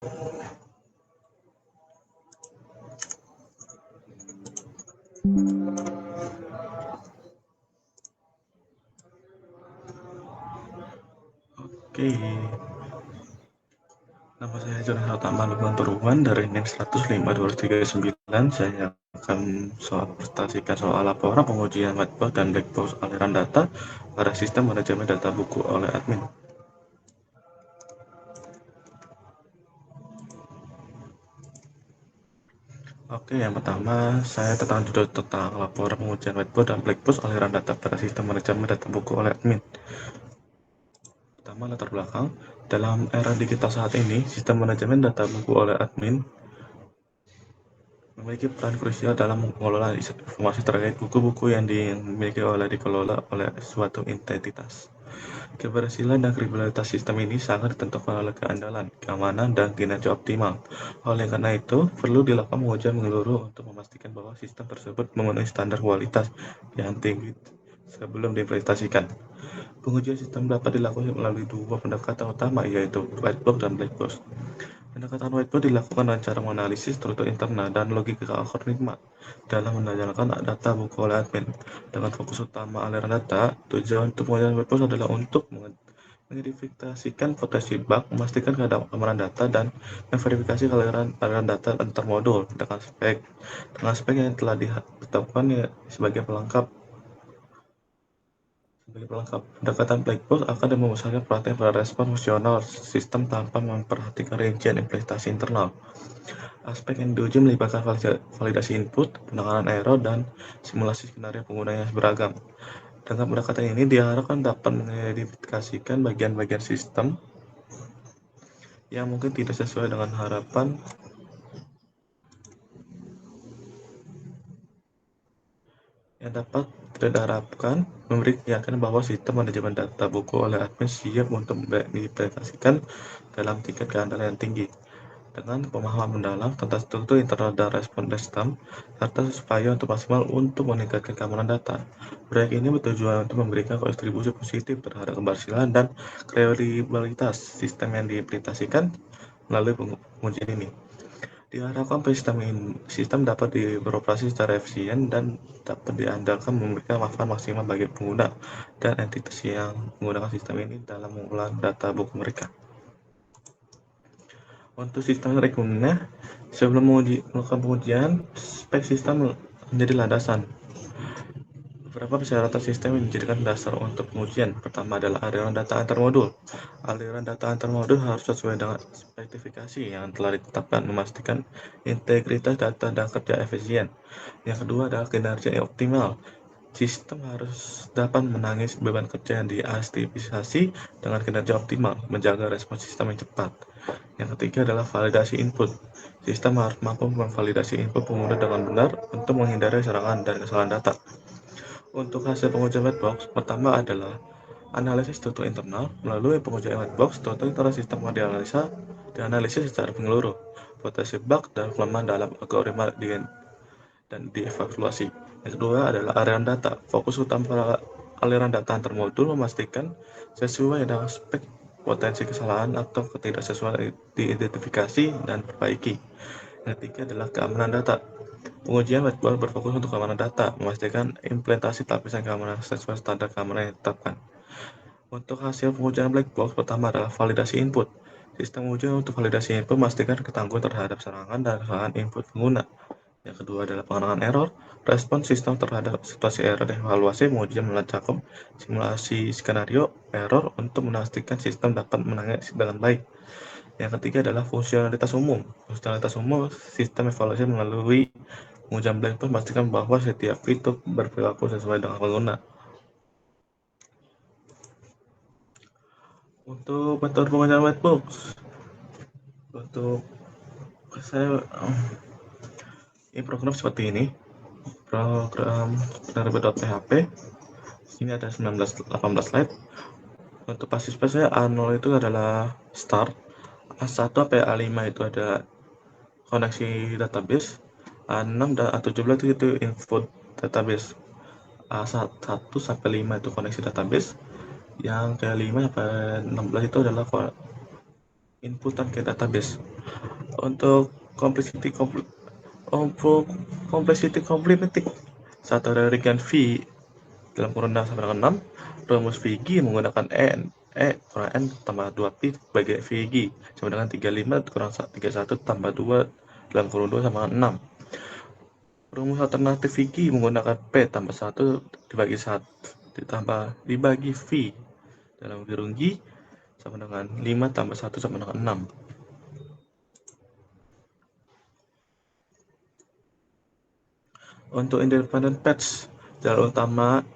Oke, nama saya Jonathan Utama Lukman Turuban dari NIM 105-239. Saya akan presentasikan soal laporan pengujian whiteboard dan blackbox aliran data pada sistem manajemen data buku oleh admin. Oke, yang pertama saya tentang judul tentang laporan pengujian whiteboard dan blackbox aliran data pada sistem manajemen data buku oleh admin. Pertama, latar belakang. Dalam era digital saat ini, sistem manajemen data buku oleh admin memiliki peran krusial dalam mengelola informasi terkait buku-buku yang dimiliki oleh dikelola oleh suatu entitas. Keberhasilan dan kredibilitas sistem ini sangat ditentukan oleh keandalan, keamanan, dan kinerja optimal. Oleh karena itu, perlu dilakukan pengujian menyeluruh untuk memastikan bahwa sistem tersebut memenuhi standar kualitas yang tinggi sebelum diimplementasikan. Pengujian sistem dapat dilakukan melalui dua pendekatan utama, yaitu white box dan black box. Pendekatan whiteboard dilakukan dengan cara menganalisis struktur internal dan logika algoritma dalam menjalankan data buku oleh admin. Dengan fokus utama aliran data, tujuan untuk pengujian whiteboard adalah untuk mengidentifikasikan potensi bug, memastikan keamanan data, dan memverifikasi aliran data antar modul dengan spek yang telah ditetapkan sebagai pelengkap. Pendekatan black box akan memusatkan perhatian pada respon fungsional sistem tanpa memperhatikan rincian implementasi internal. Aspek yang diuji melibatkan validasi input, penanganan error, dan simulasi skenario pengguna yang beragam. Dengan pendekatan ini diharapkan dapat mengidentifikasikan bagian-bagian sistem yang mungkin tidak sesuai dengan harapan yang dapat tidak diharapkan, memberi keyakinan bahwa sistem manajemen data buku oleh admin siap untuk diimplementasikan dalam tingkat keandalan yang tinggi. Dengan pemahaman mendalam tentang struktur internal dan respon sistem, serta supaya untuk maksimal untuk meningkatkan keamanan data. Proyek ini bertujuan untuk memberikan kontribusi positif terhadap keberhasilan dan kredibilitas sistem yang diimplementasikan melalui pengujian ini. Diharapkan sistem dapat beroperasi secara efisien dan dapat diandalkan memberikan manfaat maksimal bagi pengguna dan entitas yang menggunakan sistem ini dalam mengolah data buku mereka. Untuk sistem rekrutmennya, sebelum melakukan pengujian, spek sistem menjadi landasan. Beberapa persyaratan sistem yang dijadikan dasar untuk pengujian. Pertama adalah aliran data antar modul. Aliran data antar modul harus sesuai dengan spesifikasi yang telah ditetapkan, memastikan integritas data dan kerja efisien. Yang kedua adalah kinerja yang optimal. Sistem harus dapat menangis beban kerja yang diaktifisasi dengan kinerja optimal, menjaga respons sistem yang cepat. Yang ketiga adalah validasi input. Sistem harus mampu memvalidasi input pengguna dengan benar untuk menghindari serangan dan kesalahan data. Untuk hasil pengujian whitebox, pertama adalah analisis struktur internal. Melalui pengujian whitebox, struktur internal sistem akan dianalisis secara menyeluruh. Potensi bug dan kelemahan dalam algoritma dan dievaluasi. Yang kedua adalah aliran data. Fokus utama pada aliran data antar modul memastikan sesuai dengan spek, potensi kesalahan atau ketidaksesuaian diidentifikasi dan perbaiki. Yang ketiga adalah keamanan data. Pengujian whiteboard berfokus untuk keamanan data, memastikan implementasi lapisan keamanan sesuai standar keamanan yang ditetapkan. Untuk hasil pengujian black box pertama adalah validasi input. Sistem ujian untuk validasi input memastikan ketangguhan terhadap serangan dan kesalahan input pengguna. Yang kedua adalah pengenangan error. Respon sistem terhadap situasi error dan evaluasi pengujian mencakup simulasi skenario error untuk memastikan sistem dapat menangani dengan baik. Yang ketiga adalah fungsionalitas umum. Fungsionalitas umum sistem evaluasi melalui pengujian black box memastikan bahwa setiap fitur berperilaku sesuai dengan pengguna. Untuk metode pengujian white box, untuk saya ini program seperti ini. Program penerbit.php. Ini ada 18 slide. Untuk partisipasi saya A0 itu adalah start, A1 sampai A5 itu ada koneksi database, A6 dan A17 itu input database, A1 sampai 5 itu koneksi database, yang ke 5 sampai 16 itu adalah inputan ke database. Untuk complexity complexity satu dari regen V dalam kurun 6 sampai dengan 6, rumus VG menggunakan E kurang N tambah 2Pi bagi VG sama dengan 35 kurang 31 tambah 2 dalam kurun 2 sama dengan 6. Rumus alternatif VG menggunakan P tambah 1 dibagi 1 dibagi V dalam kurung G sama dengan 5 tambah 1 sama dengan 6. Untuk independent patch, jalur utama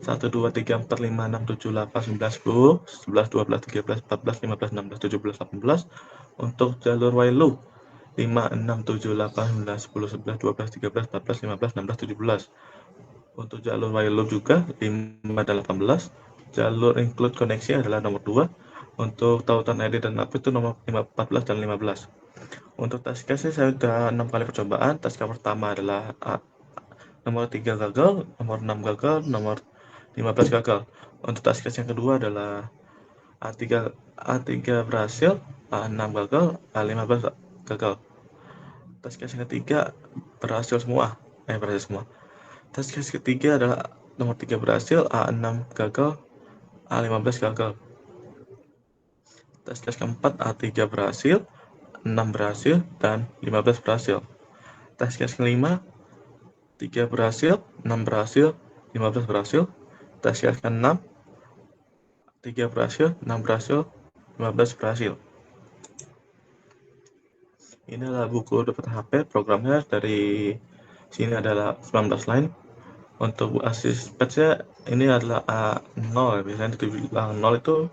1, 2, 3, 4, 5, 6, 7, 8, 9, 10, 11, 12, 13, 14, 15, 16, 17, 18. Untuk jalur while loop 5, 6, 7, 8, 9, 10, 11, 12, 13, 14, 15, 16, 17. Untuk jalur while loop juga 5 dan 18. Jalur include koneksi adalah nomor 2. Untuk tautan edit dan update itu nomor 14 dan 15. Untuk task case saya sudah 6 kali percobaan. Task pertama adalah nomor 3 gagal, nomor 6 gagal, nomor 15 gagal. Untuk task case yang kedua adalah A3 berhasil, A6 gagal, A15 gagal. Task case yang ketiga berhasil semua. Task case ketiga adalah nomor 3 berhasil, A6 gagal, A15 gagal. Task case keempat A3 berhasil, 6 berhasil, dan 15 berhasil. Task case kelima 3 berhasil, 6 berhasil, 15 berhasil. Task case ke-6 3 berhasil, 6 berhasil, 15 berhasil. Ini adalah buku dapat HP, programnya dari sini adalah 19 line. Untuk assist patch-nya ini adalah A0, biasanya dibilang 0 itu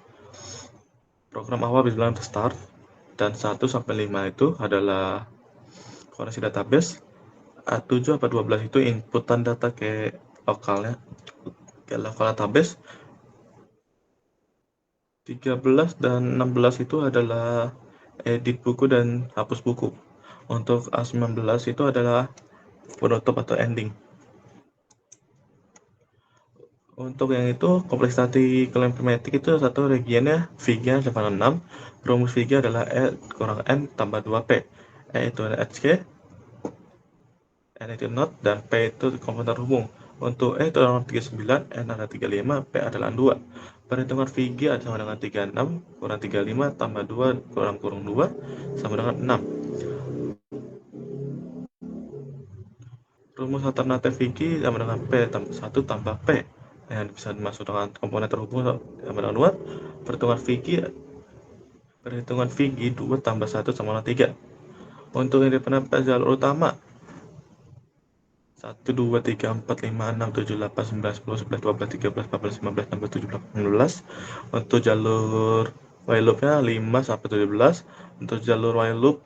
program awal dibilang start, dan 1 sampai 5 itu adalah koneksi database. A7 atau 12 itu inputan data ke lokalnya, ke lokal database. 13 dan 16 itu adalah edit buku dan hapus buku. Untuk A19 itu adalah penutup atau ending. Untuk yang itu, kompleksity climatic itu satu regionnya VG sama 6. Rumus VG adalah E kurang N tambah 2P. E itu adalah HK, N itu not, dan P itu komponen hubung. Untuk E itu adalah 39, N adalah 35, P adalah 2. Perhitungan VG adalah sama dengan 36 kurang 35 tambah 2 kurang 2 sama dengan 6. Rumus alternatif VG sama dengan P tambah 1 tambah P yang bisa dimasuk dengan komponen terhubung sama dengan 2. Perhitungan VG 2 tambah 1 sama dengan 3. Untuk independen jalur utama 1, 2, 3, 4, 5, 6, 7, 8, 9, 10, 11, 12, 13, 14, 15, 16, 17, 18. Untuk jalur while loop-nya 5 sampai 17. Untuk jalur while loop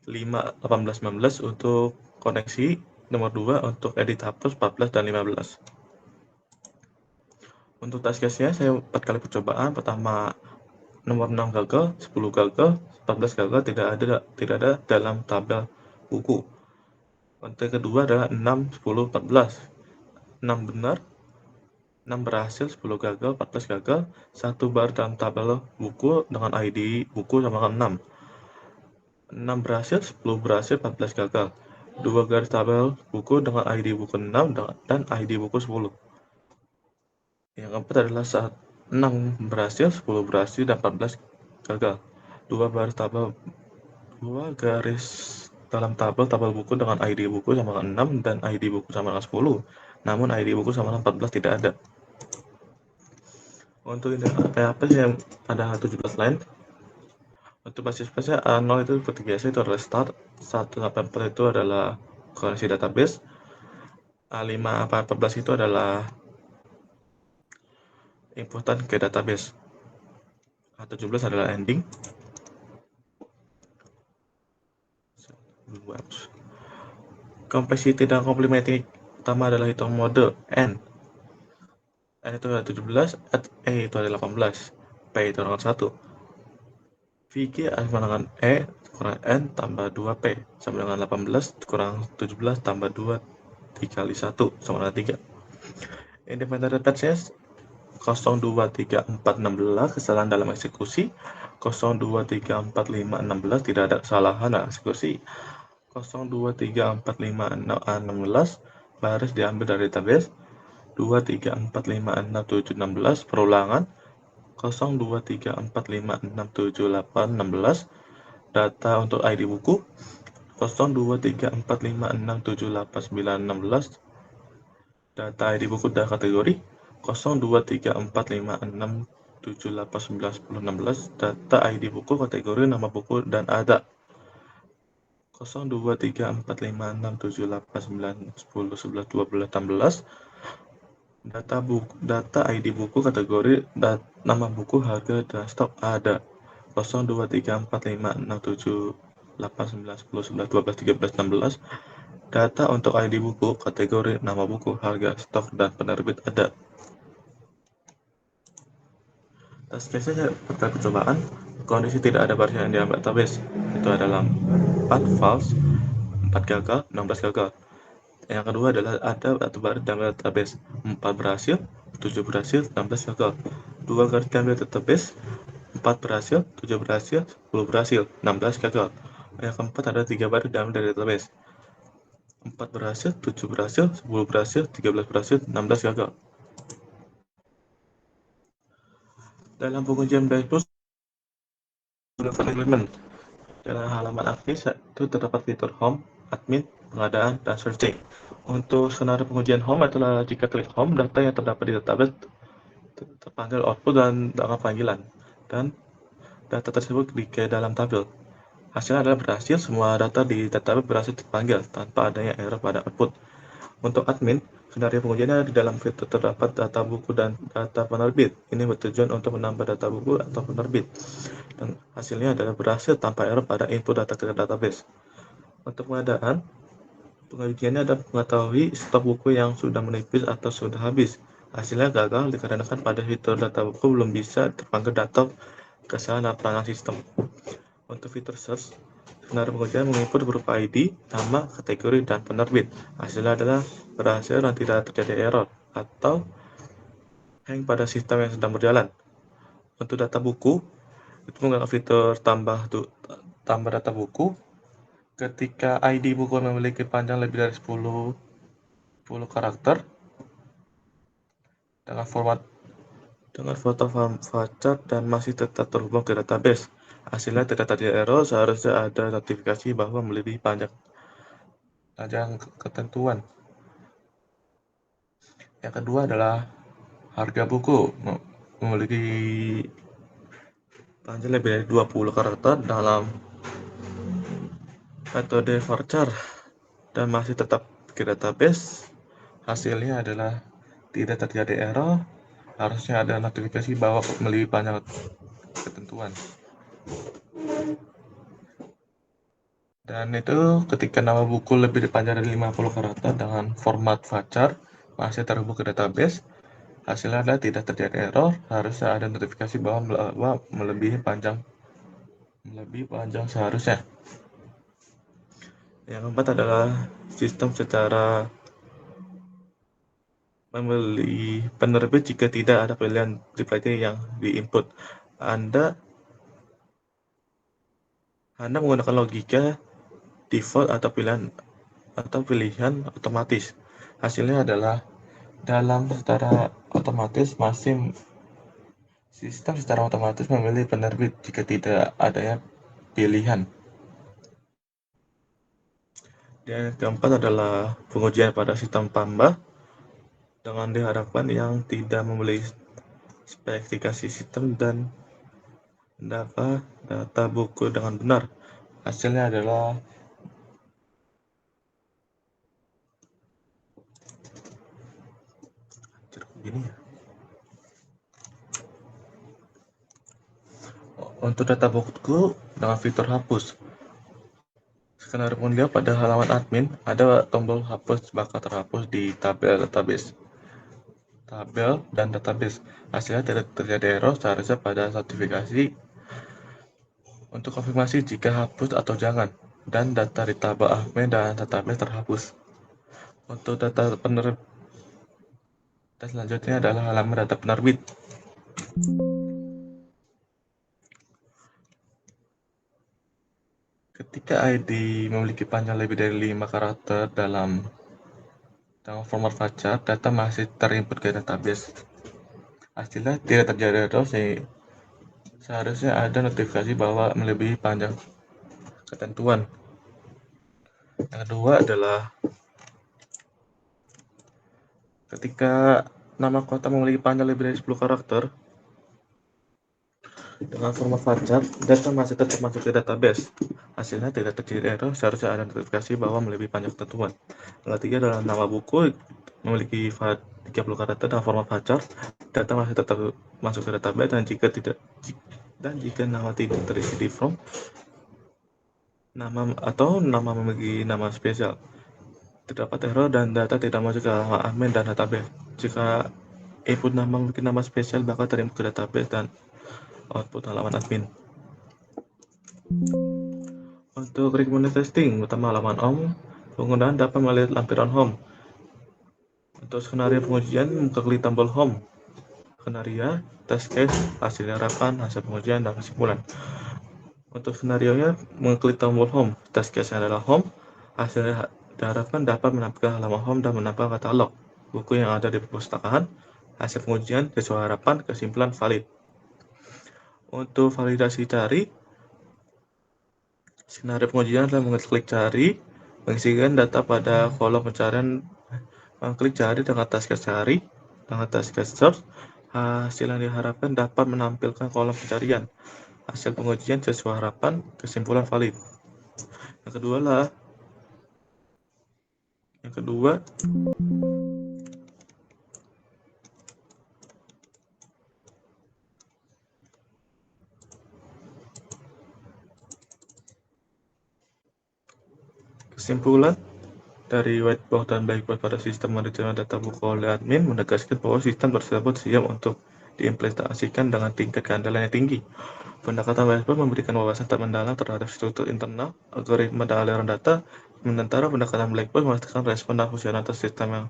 5, 18, 19. Untuk koneksi nomor 2. Untuk edit hapus 14 dan 15. Untuk task case-nya saya 4 kali percobaan. Pertama nomor 6 gagal, 10 gagal, 14 gagal, tidak ada dalam tabel buku. Untuk kedua adalah 6, 10, 14. 6 benar, 6 berhasil, 10 gagal, 14 gagal. 1 bar dalam tabel buku dengan ID buku sama dengan 6. 6 berhasil, 10 berhasil, 14 gagal. 2 garis tabel buku dengan ID buku 6 dan ID buku 10. Yang keempat adalah saat 6 berhasil, 10 berhasil, dan 14 gagal. 2 garis dalam tabel buku dengan ID buku sama dengan 6 dan ID buku sama dengan 10. Namun ID buku sama dengan 14 tidak ada. Untuk PHP yang ada 17 line. Untuk basis base A0 itu seperti biasa itu adalah start, 1 sampai 4 itu adalah koneksi database, A5 sampai 14 itu adalah inputan ke database, A17 adalah ending. Complexity dan complementing utama adalah hitung mode N. N itu adalah 17, E itu adalah 18, P itu adalah 1. VG sama dengan E kurang N tambah 2P sama dengan 18 kurang 17 tambah 2 dikali 1 sama dengan 3. Independent patches 023416 kesalahan dalam eksekusi, 02345616 tidak ada kesalahan dalam eksekusi, 02345616 baris diambil dari database, 23456716 perulangan, 0234567816 data untuk ID buku, 023456789116 data ID buku dan kategori, 023456789116 data ID buku, kategori, nama buku, dan ada. 0234567891011112 data ID buku, kategori, nama buku, harga, dan stok ada. 0234567891111213 data untuk ID buku, kategori, nama buku, harga, stok, dan penerbit ada. Test case-nya pada percobaan, kondisi tidak ada baris yang diambil database. Itu adalah 4 false, 4 gagal, 16 gagal. Yang kedua adalah ada atau baris diambil database. 4 berhasil, 7 berhasil, 16 gagal. 2 garis diambil database, 4 berhasil, 7 berhasil, 10 berhasil, 16 gagal. Yang keempat ada 3 baris diambil dari database. 4 berhasil, 7 berhasil, 10 berhasil, 13 berhasil, 16 gagal. Dalam pengujian dashboard element dalam halaman aktif itu terdapat fitur home, admin, pengadaan, dan searching. Untuk skenario pengujian home adalah jika klik home, data yang terdapat di database terpanggil output dan nama panggilan, dan data tersebut dikirim dalam tabel. Hasilnya adalah berhasil, semua data di database berhasil terpanggil tanpa adanya error pada output. Untuk admin, skenario pengujiannya di dalam fitur terdapat data buku dan data penerbit. Ini bertujuan untuk menambah data buku atau penerbit. Dan hasilnya adalah berhasil tanpa error pada input data ke database. Untuk pengadaan, pengujiannya adalah mengetahui stok buku yang sudah menipis atau sudah habis. Hasilnya gagal dikarenakan pada fitur data buku belum bisa terpanggil data kesalahan peranan sistem. Untuk fitur search, skenario pengujian menginput berupa ID, nama, kategori, dan penerbit. Hasilnya adalah berhasil dan tidak terjadi error atau hang pada sistem yang sedang berjalan. Untuk data buku, itu menggunakan fitur tambah data buku. Ketika ID buku memiliki panjang lebih dari 10 karakter dengan foto voucher dan masih tetap terhubung ke database. Hasilnya tidak terjadi error, seharusnya ada notifikasi bahwa melebihi panjang ketentuan. Yang kedua adalah harga buku memiliki panjang lebih dari 20 karakter dalam metode voucher dan masih tetap ke database. Hasilnya adalah tidak terjadi error, harusnya ada notifikasi bahwa melebihi panjang ketentuan. Dan itu ketika nama buku lebih panjang dari 50 karakter dengan format voucher masih terhubung ke database, hasilnya adalah tidak terjadi error, harusnya ada notifikasi bahwa melebihi panjang seharusnya. Yang keempat adalah sistem secara memilih penerbit jika tidak ada pilihan diploid yang di-input. Anda menggunakan logika default atau pilihan otomatis. Hasilnya adalah dalam secara otomatis sistem secara otomatis memilih penerbit jika tidak adanya pilihan. Dan yang keempat adalah pengujian pada sistem tambah dengan diharapkan yang tidak memilih spesifikasi sistem dan data buku dengan benar. Hasilnya adalah begini ya. Untuk data buku dengan fitur hapus. Skenario pengundian pada halaman admin ada tombol hapus bakal terhapus di tabel dan database. Hasilnya tidak terjadi error, seharusnya pada notifikasi untuk konfirmasi jika hapus atau jangan, dan data di tabel admin dan database terhapus. Untuk data Dan selanjutnya adalah halaman data penerbit. Ketika ID memiliki panjang lebih dari 5 karakter dalam format VACHAR, data masih terinput ke database. Hasilnya tidak terjadi error, seharusnya ada notifikasi bahwa melebihi panjang ketentuan. Yang kedua adalah ketika nama kota memiliki panjang lebih dari 10 karakter, dengan format VARCHAR, data masih tetap masuk ke database. Hasilnya tidak terjadi error, seharusnya ada notifikasi bahwa melebihi panjang ketentuan. Yang ketiga adalah nama buku memiliki 30 karakter dengan format VARCHAR, data masih tetap masuk ke database, dan jika nama tidak terisi di form nama memiliki nama spesial, terdapat error dan data tidak masuk ke halaman admin dan database. Jika input nama memiliki nama spesial, bakal terinput ke database dan output halaman admin. Untuk requirement testing, utama halaman home, penggunaan dapat melihat lampiran home. Untuk skenario pengujian, klik tombol home. Skenario, test case, hasil harapan, hasil pengujian, dan kesimpulan. Untuk skenario-nya, mengklik tombol home. Test case adalah home. Hasil diharapkan dapat menampilkan halaman home dan menampilkan katalog buku yang ada di perpustakaan. Hasil pengujian sesuai harapan, kesimpulan valid. Untuk validasi cari, skenario pengujian adalah mengklik cari, mengisikan data pada kolom pencarian, mengklik cari dengan task cari, dengan task search. Hasil yang diharapkan dapat menampilkan kolom pencarian. Hasil pengujian sesuai harapan, kesimpulan valid. Yang kedua, kesimpulan dari whiteboard dan blackboard pada sistem manajemen data buku oleh admin menegaskan bahwa sistem tersebut siap untuk diimplementasikan dengan tingkat keandalan yang tinggi. Pendekatan whiteboard memberikan wawasan tak mendalam terhadap struktur internal, algoritma dan aliran data, sementara pendekatan blackboard memastikan respon dan fungsionalitas sistem yang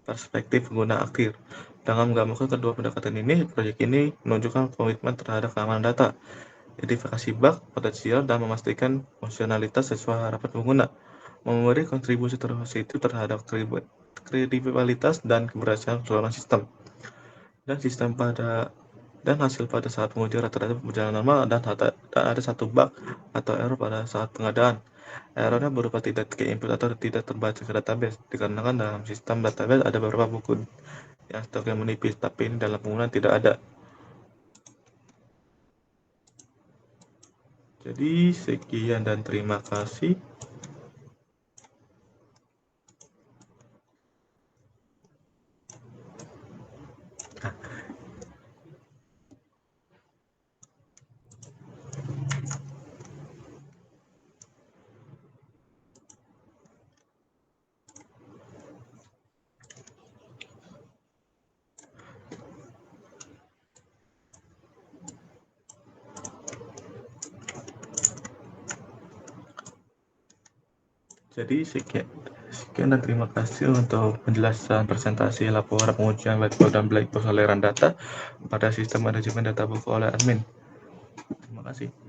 perspektif pengguna akhir. Dengan menggabungkan kedua pendekatan ini, proyek ini menunjukkan komitmen terhadap keamanan data, identifikasi bug potensial, dan memastikan fungsionalitas sesuai harapan pengguna, memberi kontribusi positif terhadap kredibilitas dan keberhasilan keseluruhan sistem. Dan hasil pada saat pengujian rata-rata berjalan normal dan ada satu bug atau error pada saat pengadaan. Errornya berupa tidak ke-input atau tidak terbaca ke database, dikarenakan dalam sistem database ada beberapa buku yang stoknya menipis, tapi ini dalam penggunaan tidak ada. Jadi sekian dan terima kasih. Jadi sekian dan terima kasih untuk penjelasan presentasi laporan pengujian whiteboard dan blackboard aliran data pada sistem manajemen data buku oleh admin. Terima kasih.